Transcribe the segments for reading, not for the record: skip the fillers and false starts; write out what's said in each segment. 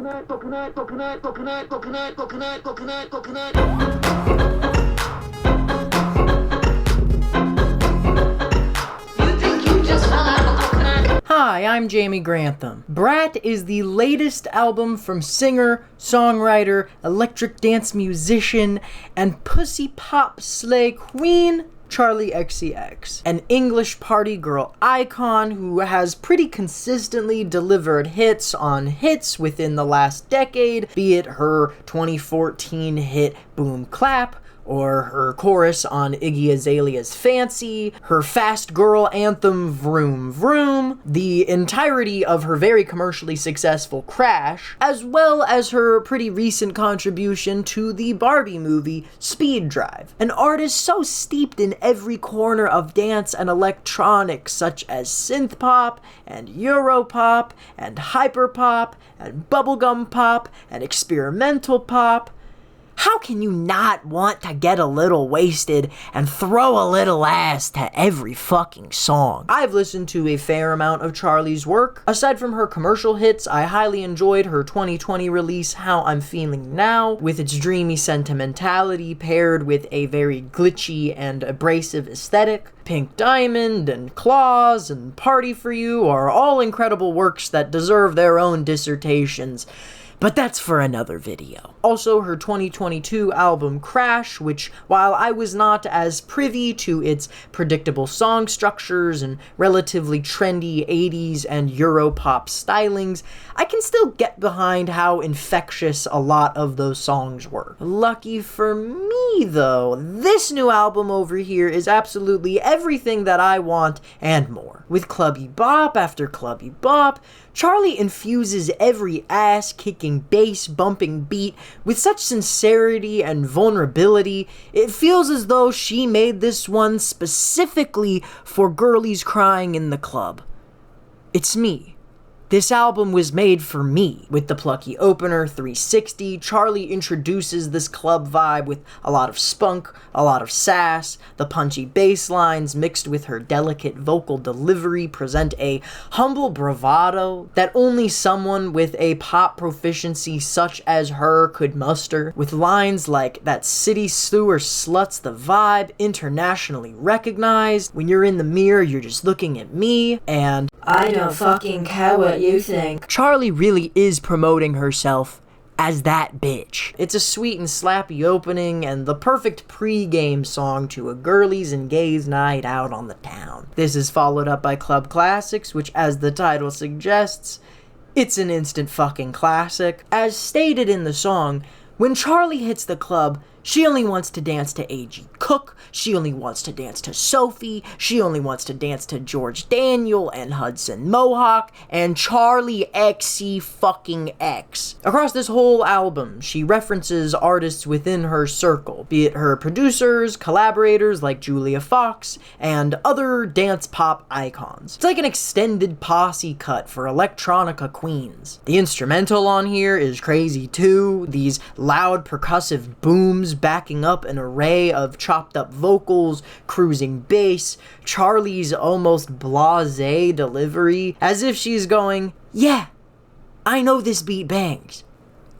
Hi, I'm Jamie Grantham. BRAT is the latest album from singer, songwriter, electric dance musician, and pussy pop slay queen Charli XCX, an English party girl icon who has pretty consistently delivered hits on hits within the last decade, be it her 2014 hit Boom Clap, or her chorus on Iggy Azalea's Fancy, her fast girl anthem Vroom Vroom, the entirety of her very commercially successful Crash, as well as her pretty recent contribution to the Barbie movie Speed Drive. An artist so steeped in every corner of dance and electronics such as synth pop and Europop and hyperpop and bubblegum pop and experimental pop. How can you not want to get a little wasted and throw a little ass to every fucking song? I've listened to a fair amount of Charli's work. Aside from her commercial hits, I highly enjoyed her 2020 release, How I'm Feeling Now, with its dreamy sentimentality paired with a very glitchy and abrasive aesthetic. Pink Diamond and Claws and Party For You are all incredible works that deserve their own dissertations. But that's for another video. Also, her 2022 album Crash, which, while I was not as privy to its predictable song structures and relatively trendy 80s and Europop stylings, I can still get behind how infectious a lot of those songs were. Lucky for me, though, this new album over here is absolutely everything that I want and more. With clubby bop after clubby bop, Charli infuses every ass-kicking, bass-bumping beat with such sincerity and vulnerability, it feels as though she made this one specifically for girlies crying in the club. It's me. This album was made for me. With the plucky opener, 360, Charli introduces this club vibe with a lot of spunk, a lot of sass. The punchy bass lines mixed with her delicate vocal delivery present a humble bravado that only someone with a pop proficiency such as her could muster. With lines like, "That city sewer sluts the vibe, internationally recognized. When you're in the mirror, you're just looking at me," and "I don't fucking care what you think." Charli really is promoting herself as that bitch. It's a sweet and slappy opening and the perfect pre-game song to a girlies and gays night out on the town. This is followed up by Club Classics, which, as the title suggests, it's an instant fucking classic. As stated in the song, when Charli hits the club, she only wants to dance to A.G. Cook, she only wants to dance to Sophie, she only wants to dance to George Daniel and Hudson Mohawk, and Charli XC fucking X. Across this whole album, she references artists within her circle, be it her producers, collaborators like Julia Fox, and other dance pop icons. It's like an extended posse cut for electronica queens. The instrumental on here is crazy too, these loud percussive booms backing up an array of chopped up vocals, cruising bass, Charli's almost blasé delivery, as if she's going, "Yeah, I know this beat bangs.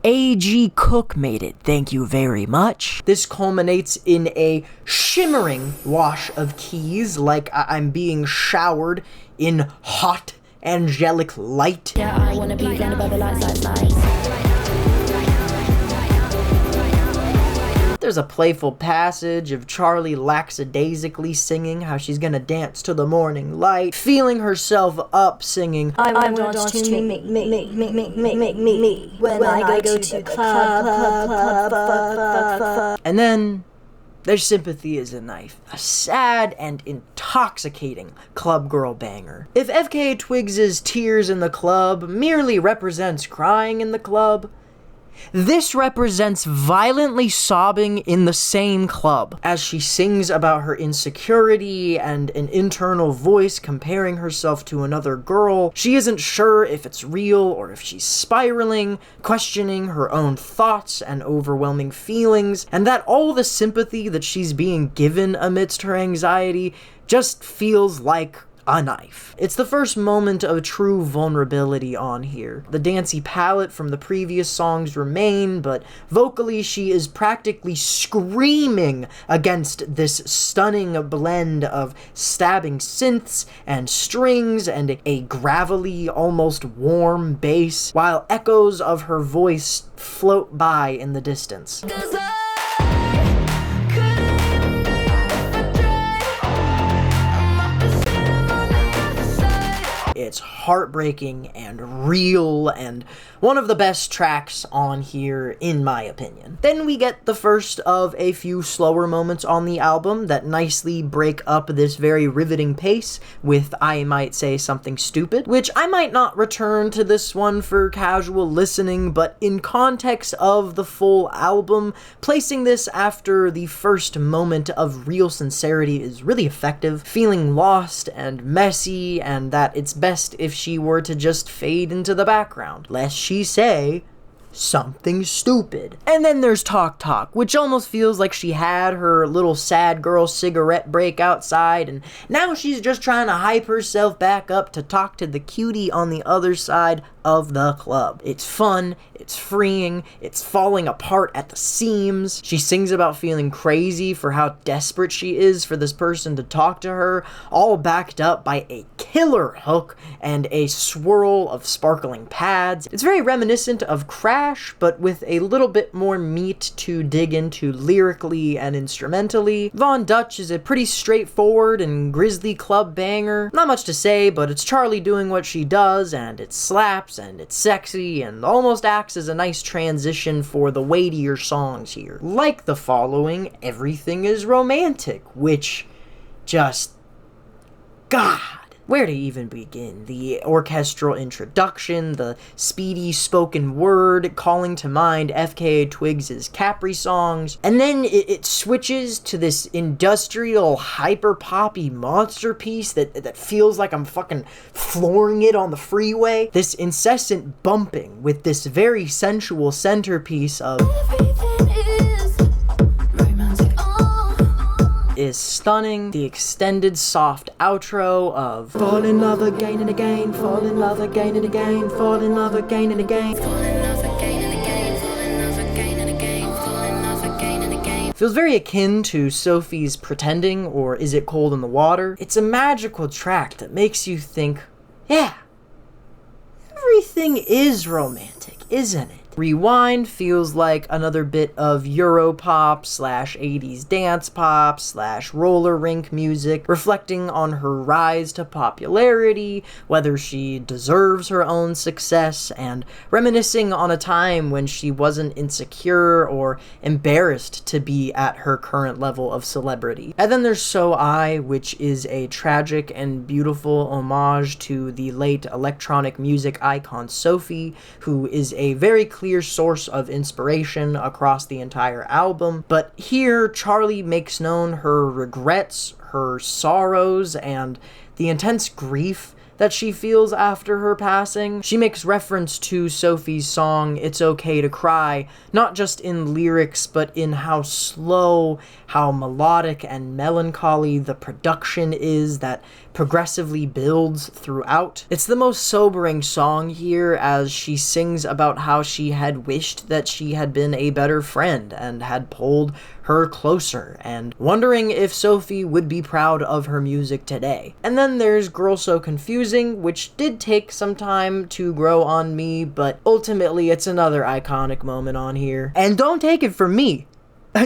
A.G. Cook made it, thank you very much." This culminates in a shimmering wash of keys, like I'm being showered in hot, angelic light. Yeah, I wanna be blinded by the lights. There's a playful passage of Charli lackadaisically singing how she's gonna dance to the morning light, feeling herself up singing, I want to dance to me when I go to the club. And then there's Sympathy Is a Knife, a sad and intoxicating club girl banger. If FKA Twigs' Tears in the Club merely represents crying in the club, this represents violently sobbing in the same club. As she sings about her insecurity and an internal voice comparing herself to another girl, she isn't sure if it's real or if she's spiraling, questioning her own thoughts and overwhelming feelings, and that all the sympathy that she's being given amidst her anxiety just feels like a knife. It's the first moment of true vulnerability on here. The dancey palette from the previous songs remain, but vocally she is practically screaming against this stunning blend of stabbing synths and strings and a gravelly, almost warm bass, while echoes of her voice float by in the distance. It's heartbreaking and real and one of the best tracks on here, in my opinion. Then we get the first of a few slower moments on the album that nicely break up this very riveting pace with, I might say, something stupid, which I might not return to this one for casual listening, but in context of the full album, placing this after the first moment of real sincerity is really effective, feeling lost and messy, and that it's best if she were to just fade into the background, lest she say something stupid. And then there's Talk Talk, which almost feels like she had her little sad girl cigarette break outside, and now she's just trying to hype herself back up to talk to the cutie on the other side of the club. It's fun, it's freeing, it's falling apart at the seams. She sings about feeling crazy for how desperate she is for this person to talk to her, all backed up by a killer hook and a swirl of sparkling pads. It's very reminiscent of Crash, but with a little bit more meat to dig into lyrically and instrumentally. Von Dutch is a pretty straightforward and grisly club banger. Not much to say, but it's Charli doing what she does, and it slaps, and it's sexy, and almost acts as a nice transition for the weightier songs here. Like the following, Everything is Romantic, which just... God! Where to even begin? The orchestral introduction, the speedy spoken word calling to mind FKA Twigs' Capri songs, and then it switches to this industrial hyper-poppy monster piece that feels like I'm fucking flooring it on the freeway. This incessant bumping with this very sensual centerpiece of is stunning. The extended soft outro of fall in love again and again, fall in love again and again, fall in love again and again, fall in love again and again, fall in love again and again, fall in love again and again. Feels very akin to Sophie's Pretending or Is It Cold in the Water. It's a magical track that makes you think, yeah, everything is romantic, isn't it? Rewind feels like another bit of Europop / 80s dance pop / roller rink music, reflecting on her rise to popularity, whether she deserves her own success, and reminiscing on a time when she wasn't insecure or embarrassed to be at her current level of celebrity. And then there's So I, which is a tragic and beautiful homage to the late electronic music icon Sophie, who is a very clear source of inspiration across the entire album. But here, Charli makes known her regrets, her sorrows, and the intense grief that she feels after her passing. She makes reference to Sophie's song, It's Okay to Cry, not just in lyrics, but in how slow, how melodic and melancholy the production is that progressively builds throughout. It's the most sobering song here, as she sings about how she had wished that she had been a better friend and had pulled her closer, and wondering if Sophie would be proud of her music today. And then there's Girl So Confusing, which did take some time to grow on me, but ultimately it's another iconic moment on here. And don't take it from me,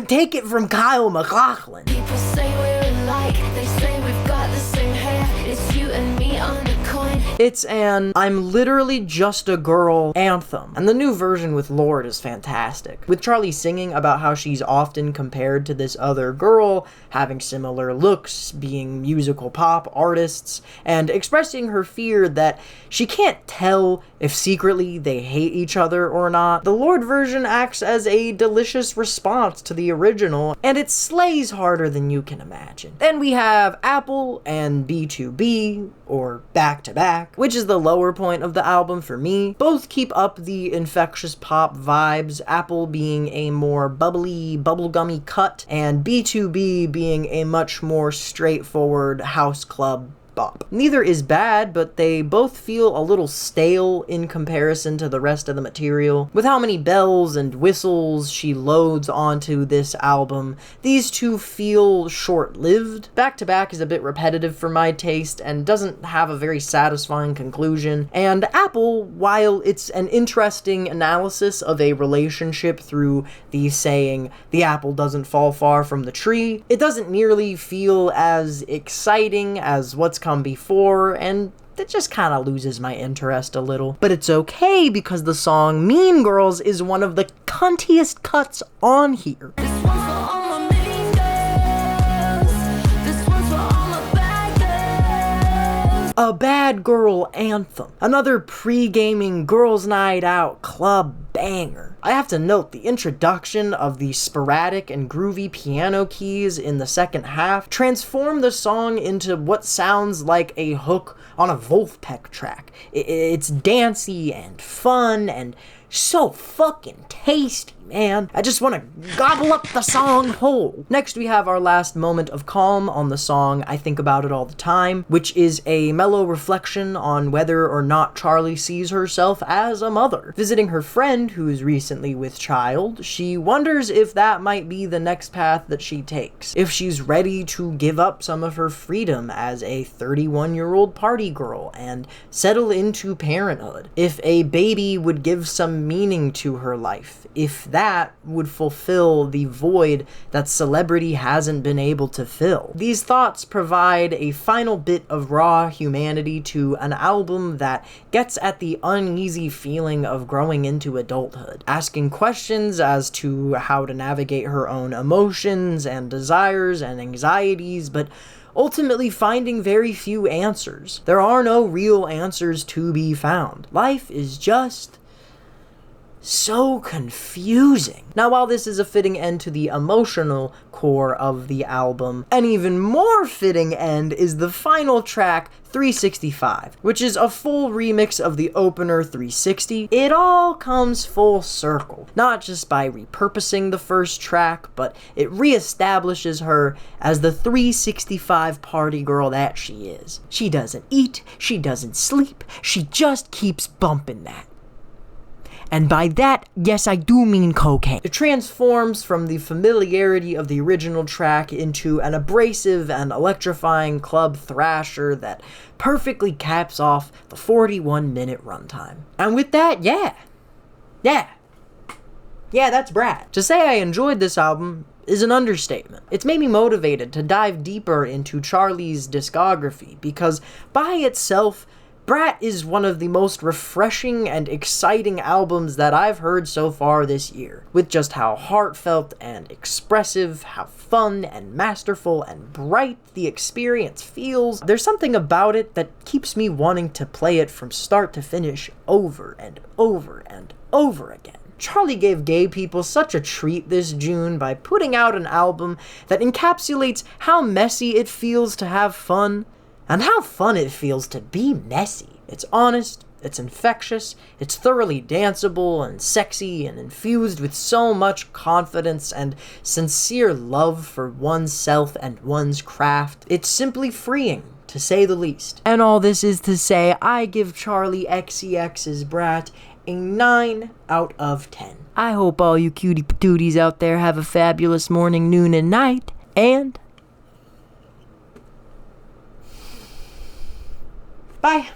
take it from Kyle MacLachlan. People say we're alike, they say we've got the same hair. It's you and me on the coin. It's an I'm literally just a girl anthem, and the new version with Lorde is fantastic, with Charli singing about how she's often compared to this other girl, having similar looks, being musical pop artists, and expressing her fear that she can't tell if secretly they hate each other or not. The Lorde version acts as a delicious response to the original, and it slays harder than you can imagine. Then we have Apple and B2B, or Back to Back, which is the lower point of the album for me. Both keep up the infectious pop vibes, Apple being a more bubbly, bubblegummy cut, and B2B being a much more straightforward house club bop. Neither is bad, but they both feel a little stale in comparison to the rest of the material. With how many bells and whistles she loads onto this album, these two feel short-lived. Back to Back is a bit repetitive for my taste and doesn't have a very satisfying conclusion. And Apple, while it's an interesting analysis of a relationship through the saying, the apple doesn't fall far from the tree, it doesn't nearly feel as exciting as what's come before, and it just kind of loses my interest a little. But it's okay because the song Mean Girls is one of the cuntiest cuts on here. This one's for all my mean girls. This one's for all my bad girls. A bad girl anthem. Another pre-gaming girls' night out club banger. I have to note the introduction of the sporadic and groovy piano keys in the second half transform the song into what sounds like a hook on a Wolfpack track. It's dancey and fun and so fucking tasty, man. I just want to gobble up the song whole. Next, we have our last moment of calm on the song I Think About It All the Time, which is a mellow reflection on whether or not Charli sees herself as a mother. Visiting her friend who's recently with child, she wonders if that might be the next path that she takes. If she's ready to give up some of her freedom as a 31-year-old party girl and settle into parenthood. If a baby would give some meaning to her life. If that would fulfill the void that celebrity hasn't been able to fill. These thoughts provide a final bit of raw humanity to an album that gets at the uneasy feeling of growing into adulthood, asking questions as to how to navigate her own emotions and desires and anxieties, but ultimately finding very few answers. There are no real answers to be found. Life is just so confusing. Now, while this is a fitting end to the emotional core of the album, an even more fitting end is the final track, 365, which is a full remix of the opener 360. It all comes full circle, not just by repurposing the first track, but it reestablishes her as the 365 party girl that she is. She doesn't eat, she doesn't sleep, she just keeps bumping that. And by that, yes, I do mean cocaine. It transforms from the familiarity of the original track into an abrasive and electrifying club thrasher that perfectly caps off the 41-minute runtime. And with that, yeah, that's BRAT. To say I enjoyed this album is an understatement. It's made me motivated to dive deeper into Charli's discography, because by itself, BRAT is one of the most refreshing and exciting albums that I've heard so far this year, with just how heartfelt and expressive, how fun and masterful and bright the experience feels. There's something about it that keeps me wanting to play it from start to finish over and over and over again. Charli gave gay people such a treat this June by putting out an album that encapsulates how messy it feels to have fun, and how fun it feels to be messy. It's honest, it's infectious, it's thoroughly danceable and sexy and infused with so much confidence and sincere love for oneself and one's craft. It's simply freeing, to say the least. And all this is to say, I give Charli XCX's BRAT a 9 out of 10. I hope all you cutie patooties out there have a fabulous morning, noon, and night, and bye.